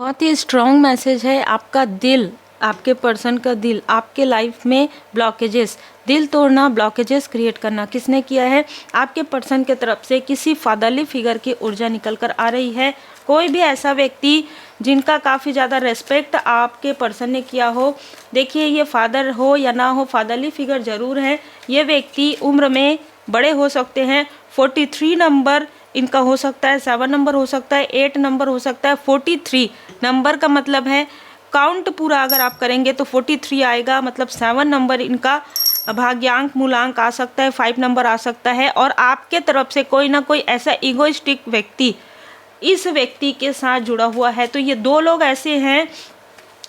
बहुत ही strong message है। आपका दिल, आपके पर्सन का दिल, आपके लाइफ में ब्लॉकेजेस, दिल तोड़ना, ब्लॉकेजेस क्रिएट करना किसने किया है? आपके पर्सन के तरफ से किसी फादरली फिगर की ऊर्जा निकल कर आ रही है। कोई भी ऐसा व्यक्ति जिनका काफ़ी ज़्यादा रेस्पेक्ट आपके पर्सन ने किया हो। देखिए, ये फादर हो या ना हो, फादरली फिगर ज़रूर है। ये व्यक्ति उम्र में बड़े हो सकते हैं। 43 नंबर इनका हो सकता है, 7 नंबर हो सकता है, 8 नंबर हो सकता है। 43 नंबर का मतलब है, काउंट पूरा अगर आप करेंगे तो 43 आएगा, मतलब 7 नंबर इनका भाग्यांक मूलांक आ सकता है, 5 नंबर आ सकता है। और आपके तरफ से कोई ना कोई ऐसा इगोइस्टिक व्यक्ति इस व्यक्ति के साथ जुड़ा हुआ है। तो ये दो लोग ऐसे हैं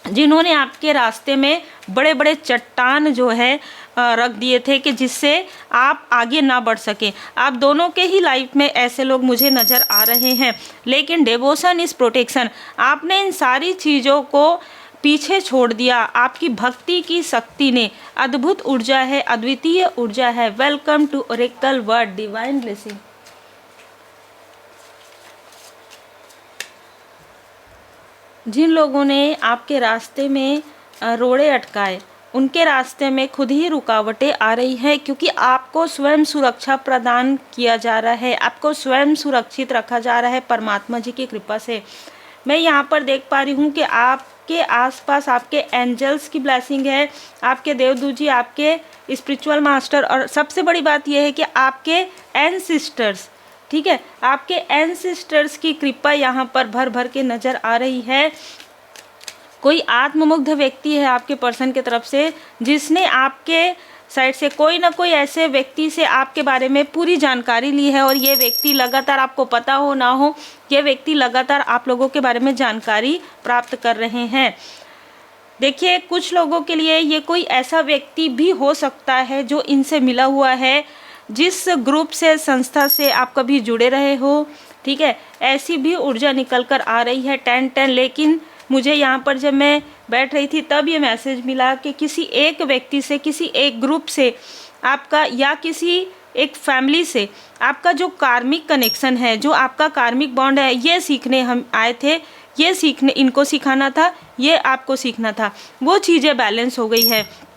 जिन्होंने आपके रास्ते में बड़े बड़े चट्टान जो है रख दिए थे कि जिससे आप आगे ना बढ़ सकें। आप दोनों के ही लाइफ में ऐसे लोग मुझे नज़र आ रहे हैं। लेकिन डिवोशन इज़ प्रोटेक्शन। आपने इन सारी चीज़ों को पीछे छोड़ दिया। आपकी भक्ति की शक्ति ने, अद्भुत ऊर्जा है, अद्वितीय ऊर्जा है। Welcome to Oracle word, divine blessing. जिन लोगों ने आपके रास्ते में रोड़े अटकाए, उनके रास्ते में खुद ही रुकावटें आ रही हैं, क्योंकि आपको स्वयं सुरक्षा प्रदान किया जा रहा है, आपको स्वयं सुरक्षित रखा जा रहा है परमात्मा जी की कृपा से। मैं यहाँ पर देख पा रही हूँ कि आपके आसपास आपके एंजल्स की ब्लेसिंग है, आपके देवदूत जी, आपके स्पिरिचुअल मास्टर, और सबसे बड़ी बात यह है कि आपके एंसिस्टर्स, ठीक है, आपके एंसिस्टर्स की कृपा यहाँ पर भर भर के नज़र आ रही है। कोई आत्ममुग्ध व्यक्ति है आपके पर्सन के तरफ से, जिसने आपके साइड से कोई ना कोई ऐसे व्यक्ति से आपके बारे में पूरी जानकारी ली है। और ये व्यक्ति लगातार, आपको पता हो ना हो, ये व्यक्ति लगातार आप लोगों के बारे में जानकारी प्राप्त कर रहे हैं। देखिए, कुछ लोगों के लिए ये कोई ऐसा व्यक्ति भी हो सकता है जो इनसे मिला हुआ है, जिस ग्रुप से, संस्था से आप कभी जुड़े रहे हो, ठीक है, ऐसी भी ऊर्जा निकल कर आ रही है 10-10। लेकिन मुझे यहाँ पर जब मैं बैठ रही थी तब ये मैसेज मिला कि किसी एक व्यक्ति से, किसी एक ग्रुप से आपका, या किसी एक फैमिली से आपका जो कार्मिक कनेक्शन है, जो आपका कार्मिक बॉन्ड है, ये सीखने हम आए थे, ये सीखने, इनको सिखाना था, ये आपको सीखना था, वो चीज़ें बैलेंस हो गई है।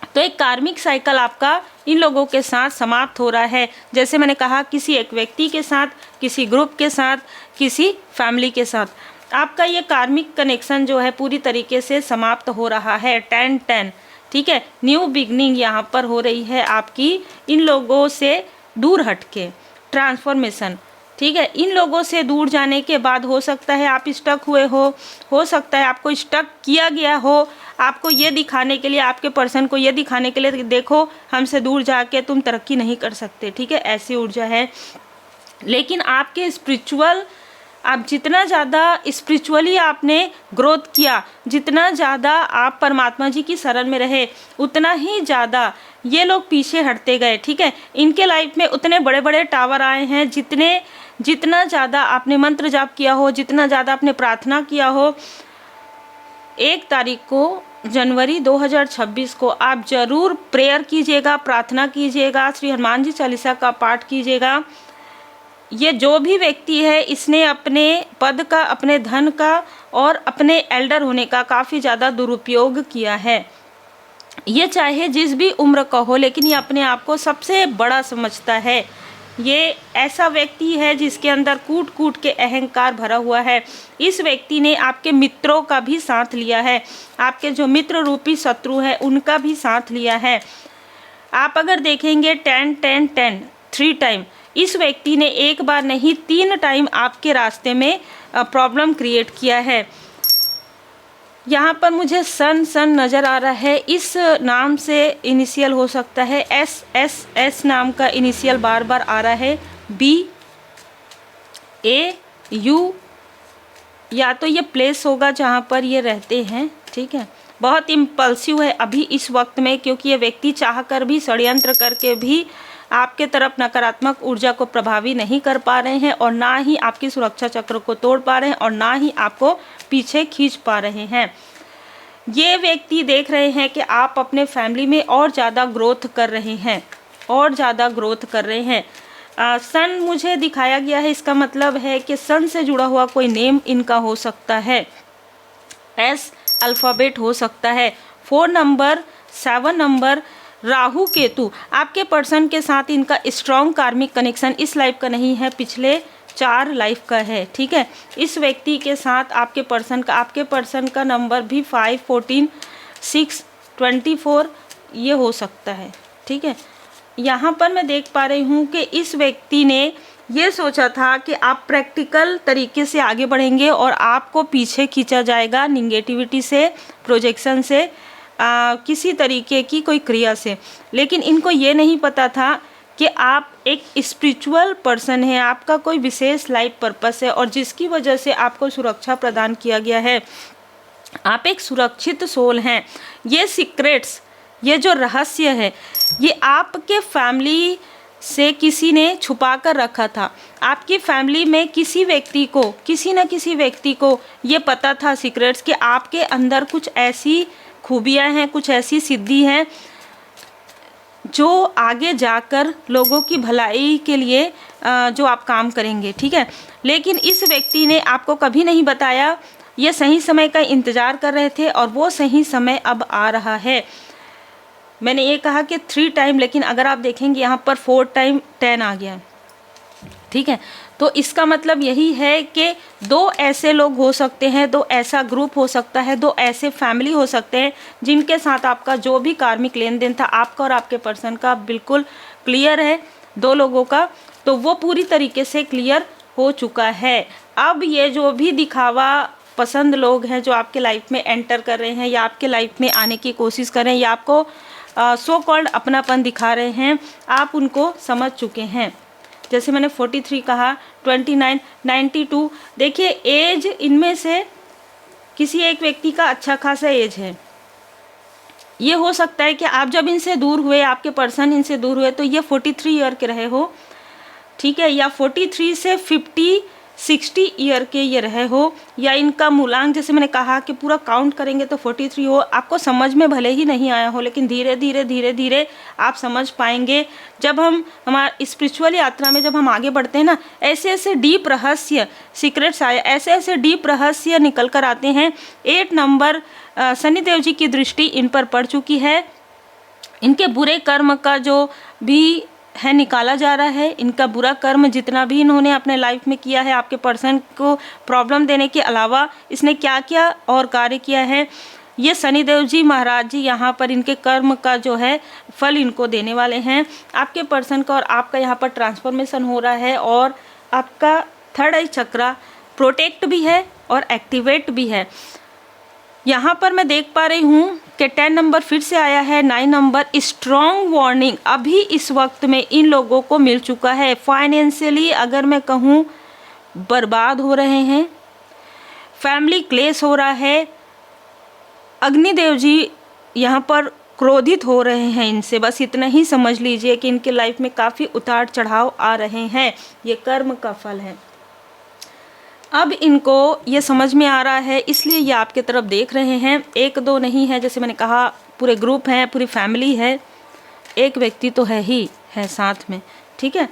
तो एक कार्मिक साइकिल आपका इन लोगों के साथ समाप्त हो रहा है। जैसे मैंने कहा, किसी एक व्यक्ति के साथ, किसी ग्रुप के साथ, किसी फैमिली के साथ आपका ये कार्मिक कनेक्शन जो है पूरी तरीके से समाप्त हो रहा है। 10-10, ठीक है, न्यू बिगनिंग यहाँ पर हो रही है आपकी इन लोगों से दूर हटके, ट्रांसफॉर्मेशन, ठीक है। इन लोगों से दूर जाने के बाद हो सकता है आप स्टक हुए हो सकता है आपको स्टक किया गया हो, आपको ये दिखाने के लिए, आपके पर्सन को ये दिखाने के लिए, देखो हमसे दूर जाके तुम तरक्की नहीं कर सकते, ठीक है, ऐसी ऊर्जा है। लेकिन आपके स्पिरिचुअल, आप जितना ज़्यादा स्पिरिचुअली आपने ग्रोथ किया, जितना ज़्यादा आप परमात्मा जी की शरण में रहे, उतना ही ज़्यादा ये लोग पीछे हटते गए, ठीक है। इनके लाइफ में उतने बड़े बड़े टावर आए हैं, जितना ज़्यादा आपने मंत्र जाप किया हो, जितना ज़्यादा आपने प्रार्थना किया हो। 1 तारीख को जनवरी 2026 को आप ज़रूर प्रेयर कीजिएगा, प्रार्थना कीजिएगा, श्री हनुमान जी चालीसा का पाठ कीजिएगा। ये जो भी व्यक्ति है, इसने अपने पद का, अपने धन का और अपने एल्डर होने का काफ़ी ज़्यादा दुरुपयोग किया है। ये चाहे जिस भी उम्र का हो, लेकिन ये अपने आप को सबसे बड़ा समझता है। ये ऐसा व्यक्ति है जिसके अंदर कूट कूट के अहंकार भरा हुआ है। इस व्यक्ति ने आपके मित्रों का भी साथ लिया है, आपके जो मित्र रूपी शत्रु है उनका भी साथ लिया है। आप अगर देखेंगे 10-10-10 3 टाइम, इस व्यक्ति ने एक बार नहीं 3 टाइम आपके रास्ते में प्रॉब्लम क्रिएट किया है। यहाँ पर मुझे सन नज़र आ रहा है, इस नाम से इनिशियल हो सकता है, एस नाम का इनिशियल बार बार आ रहा है, BAU, या तो ये प्लेस होगा जहाँ पर ये रहते हैं, ठीक है। बहुत इम्पल्सिव है अभी इस वक्त में, क्योंकि ये व्यक्ति चाह कर भी, षड्यंत्र करके भी आपके तरफ नकारात्मक ऊर्जा को प्रभावी नहीं कर पा रहे हैं, और ना ही आपकी सुरक्षा चक्र को तोड़ पा रहे हैं, और ना ही आपको पीछे खींच पा रहे हैं। ये व्यक्ति देख रहे हैं कि आप अपने फैमिली में और ज़्यादा ग्रोथ कर रहे हैं, और ज़्यादा ग्रोथ कर रहे हैं। सन मुझे दिखाया गया है, इसका मतलब है कि सन से जुड़ा हुआ कोई नेम इनका हो सकता है। एस अल्फ़ाबेट हो सकता है। 4 नंबर, 7 नंबर, राहु केतु। आपके पर्सन के साथ इनका स्ट्रॉन्ग कार्मिक कनेक्शन इस लाइफ का नहीं है, पिछले 4 लाइफ का है। ठीक है, इस व्यक्ति के साथ आपके पर्सन का नंबर भी 5, 14, 6, 24 ये हो सकता है। ठीक है, यहाँ पर मैं देख पा रही हूँ कि इस व्यक्ति ने ये सोचा था कि आप प्रैक्टिकल तरीके से आगे बढ़ेंगे और आपको पीछे खींचा जाएगा निगेटिविटी से, प्रोजेक्शन से, किसी तरीके की कोई क्रिया से। लेकिन इनको ये नहीं पता था कि आप एक स्पिरिचुअल पर्सन हैं, आपका कोई विशेष लाइफ पर्पस है और जिसकी वजह से आपको सुरक्षा प्रदान किया गया है। आप एक सुरक्षित सोल हैं। ये सीक्रेट्स, ये जो रहस्य है, ये आपके फैमिली से किसी ने छुपा कर रखा था। आपकी फैमिली में किसी न किसी व्यक्ति को ये पता था सीक्रेट्स, कि आपके अंदर कुछ ऐसी खूबियाँ हैं, कुछ ऐसी सिद्धि हैं जो आगे जाकर लोगों की भलाई के लिए जो आप काम करेंगे। ठीक है, लेकिन इस व्यक्ति ने आपको कभी नहीं बताया। ये सही समय का इंतज़ार कर रहे थे और वो सही समय अब आ रहा है। मैंने ये कहा कि 3 टाइम, लेकिन अगर आप देखेंगे यहाँ पर 4 टाइम 10 आ गया। ठीक है, तो इसका मतलब यही है कि 2 ऐसे लोग हो सकते हैं, 2 ऐसा ग्रुप हो सकता है, 2 ऐसे फैमिली हो सकते हैं जिनके साथ आपका जो भी कार्मिक लेन देन था, आपका और आपके पर्सन का बिल्कुल क्लियर है। 2 लोगों का तो वो पूरी तरीके से क्लियर हो चुका है। अब ये जो भी दिखावा पसंद लोग हैं जो आपके लाइफ में एंटर कर रहे हैं या आपके लाइफ में आने की कोशिश कर रहे हैं या आपको सो कॉल्ड अपनापन दिखा रहे हैं, आप उनको समझ चुके हैं। जैसे मैंने 43 कहा, 29, 92। देखिए, एज इनमें से किसी एक व्यक्ति का अच्छा खासा एज है। ये हो सकता है कि आप जब इनसे दूर हुए, आपके पर्सन इनसे दूर हुए, तो ये 43 ईयर के रहे हो। ठीक है, या 43 से 50, 60 ईयर के ये रहे हो, या इनका मूलांक जैसे मैंने कहा कि पूरा काउंट करेंगे तो 43 हो। आपको समझ में भले ही नहीं आया हो, लेकिन धीरे धीरे आप समझ पाएंगे। जब हम हमारी स्पिरिचुअल यात्रा में जब हम आगे बढ़ते हैं ना, ऐसे ऐसे डीप रहस्य, सीक्रेट्स आए, ऐसे डीप रहस्य निकल कर आते हैं। 8 नंबर, शनिदेव जी की दृष्टि इन पर पड़ चुकी है। इनके बुरे कर्म का जो भी है निकाला जा रहा है। इनका बुरा कर्म जितना भी इन्होंने अपने लाइफ में किया है, आपके पर्सन को प्रॉब्लम देने के अलावा इसने क्या क्या और कार्य किया है, ये शनिदेव जी महाराज जी यहाँ पर इनके कर्म का जो है फल इनको देने वाले हैं। आपके पर्सन का और आपका यहाँ पर ट्रांसफॉर्मेशन हो रहा है और आपका 3rd आई चक्रा प्रोटेक्ट भी है और एक्टिवेट भी है। यहाँ पर मैं देख पा रही हूँ कि 10 नंबर फिर से आया है, 9 नंबर स्ट्रॉन्ग वार्निंग अभी इस वक्त में इन लोगों को मिल चुका है। फाइनेंशियली अगर मैं कहूँ बर्बाद हो रहे हैं, फैमिली क्लेश हो रहा है, अग्निदेव जी यहाँ पर क्रोधित हो रहे हैं इनसे। बस इतना ही समझ लीजिए कि इनके लाइफ में काफ़ी उतार चढ़ाव आ रहे हैं। ये कर्म का फल है। अब इनको ये समझ में आ रहा है, इसलिए ये आपके तरफ देख रहे हैं। 1-2 नहीं है, जैसे मैंने कहा पूरे ग्रुप हैं, पूरी फैमिली है, एक व्यक्ति तो है ही है साथ में। ठीक है,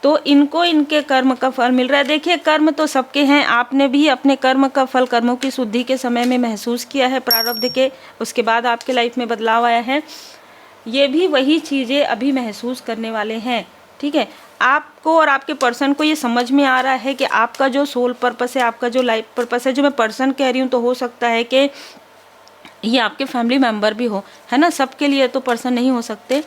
तो इनको इनके कर्म का फल मिल रहा है। देखिए, कर्म तो सबके हैं, आपने भी अपने कर्म का फल कर्मों की शुद्धि के समय में महसूस किया है, प्रारब्ध के, उसके बाद आपके लाइफ में बदलाव आया है। ये भी वही चीज़ें अभी महसूस करने वाले हैं। ठीक है, आपको और आपके पर्सन को ये समझ में आ रहा है कि आपका जो सोल पर्पस है, आपका जो लाइफ पर्पस है, जो मैं पर्सन कह रही हूँ तो हो सकता है कि ये आपके फैमिली मेम्बर भी हो, है ना। सबके लिए तो पर्सन नहीं हो सकते,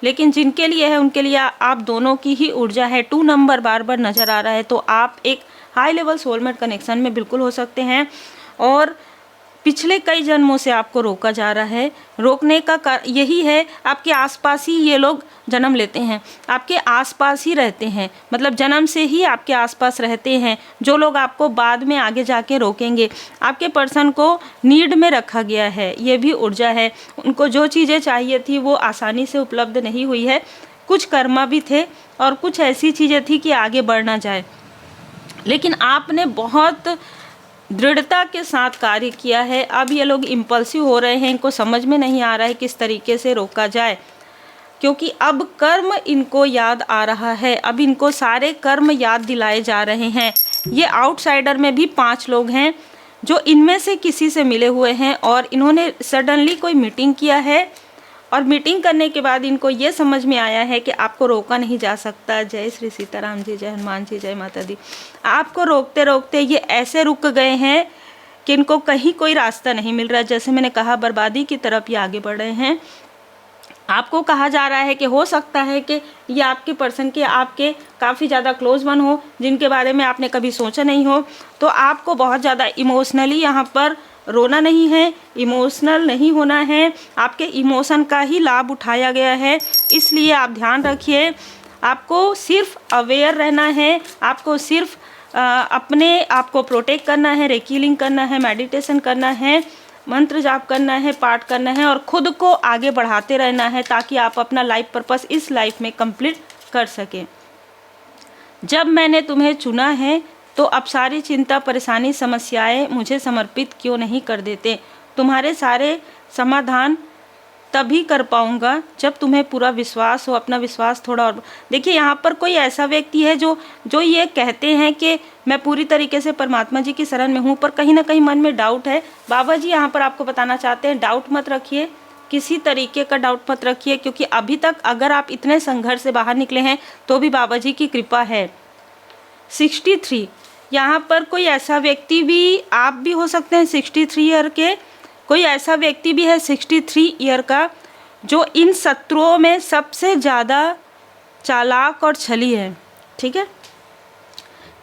लेकिन जिनके लिए है उनके लिए आप दोनों की ही ऊर्जा है। 2 नंबर बार बार नज़र आ रहा है, तो आप एक हाई लेवल सोलमेट कनेक्शन में बिल्कुल हो सकते हैं। और पिछले कई जन्मों से आपको रोका जा रहा है। रोकने का यही है, आपके आसपास ही ये लोग जन्म लेते हैं, आपके आसपास ही रहते हैं, मतलब जन्म से ही आपके आसपास रहते हैं। जो लोग आपको बाद में आगे जाके रोकेंगे, आपके पर्सन को नीड में रखा गया है, ये भी ऊर्जा है। उनको जो चीज़ें चाहिए थी वो आसानी से उपलब्ध नहीं हुई है। कुछ कर्मा भी थे और कुछ ऐसी चीज़ें थी कि आगे बढ़ना जाए, लेकिन आपने बहुत दृढ़ता के साथ कार्य किया है। अब ये लोग इम्पल्सिव हो रहे हैं, इनको समझ में नहीं आ रहा है किस तरीके से रोका जाए, क्योंकि अब कर्म इनको याद आ रहा है। अब इनको सारे कर्म याद दिलाए जा रहे हैं। ये आउटसाइडर में भी 5 लोग हैं जो इनमें से किसी से मिले हुए हैं और इन्होंने सडनली कोई मीटिंग किया है और मीटिंग करने के बाद इनको ये समझ में आया है कि आपको रोका नहीं जा सकता। जय श्री सीताराम जी, जय हनुमान जी, जय माता दी। आपको रोकते रोकते ये ऐसे रुक गए हैं कि इनको कहीं कोई रास्ता नहीं मिल रहा। जैसे मैंने कहा, बर्बादी की तरफ ये आगे बढ़ रहे हैं। आपको कहा जा रहा है कि हो सकता है कि ये आपके पर्सन के आपके काफ़ी ज़्यादा क्लोज वन हो, जिनके बारे में आपने कभी सोचा नहीं हो। तो आपको बहुत ज़्यादा इमोशनली यहाँ पर रोना नहीं है, इमोशनल नहीं होना है। आपके इमोशन का ही लाभ उठाया गया है, इसलिए आप ध्यान रखिए। आपको सिर्फ अवेयर रहना है, आपको सिर्फ अपने आप को प्रोटेक्ट करना है, रेकीलिंग करना है, मेडिटेशन करना है, मंत्र जाप करना है, पाठ करना है और खुद को आगे बढ़ाते रहना है ताकि आप अपना लाइफ पर्पस इस लाइफ में कंप्लीट कर सकें। जब मैंने तुम्हें चुना है तो अब सारी चिंता, परेशानी, समस्याएं मुझे समर्पित क्यों नहीं कर देते। तुम्हारे सारे समाधान तभी कर पाऊंगा जब तुम्हें पूरा विश्वास हो। अपना विश्वास थोड़ा और देखिए, यहाँ पर कोई ऐसा व्यक्ति है जो ये कहते हैं कि मैं पूरी तरीके से परमात्मा जी की शरण में हूँ, पर कहीं ना कहीं मन में डाउट है। बाबा जी यहाँ पर आपको बताना चाहते हैं, डाउट मत रखिए, किसी तरीके का डाउट मत रखिए, क्योंकि अभी तक अगर आप इतने संघर्ष से बाहर निकले हैं तो भी बाबा जी की कृपा है। 63, यहाँ पर कोई ऐसा व्यक्ति भी, आप भी हो सकते हैं 63 ईयर के, कोई ऐसा व्यक्ति भी है 63 ईयर का जो इन शत्रुओं में सबसे ज़्यादा चालाक और छली है। ठीक है,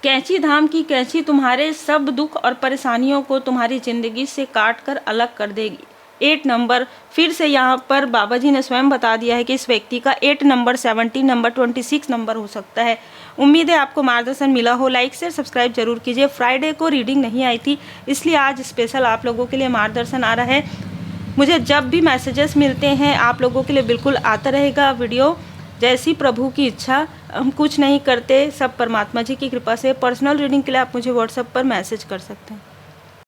कैंची धाम की कैंची तुम्हारे सब दुख और परेशानियों को तुम्हारी ज़िंदगी से काट कर अलग कर देगी। 8 नंबर, फिर से यहाँ पर बाबा जी ने स्वयं बता दिया है कि इस व्यक्ति का 8 नंबर, 17 नंबर, 26 नंबर हो सकता है। उम्मीद है आपको मार्गदर्शन मिला हो। लाइक शेयर सब्सक्राइब जरूर कीजिए। फ्राइडे को रीडिंग नहीं आई थी, इसलिए आज स्पेशल आप लोगों के लिए मार्गदर्शन आ रहा है। मुझे जब भी मैसेजेस मिलते हैं आप लोगों के लिए बिल्कुल आता रहेगा वीडियो। जैसी प्रभु की इच्छा, हम कुछ नहीं करते, सब परमात्मा जी की कृपा से। पर्सनल रीडिंग के लिए आप मुझे व्हाट्सएप पर मैसेज कर सकते हैं।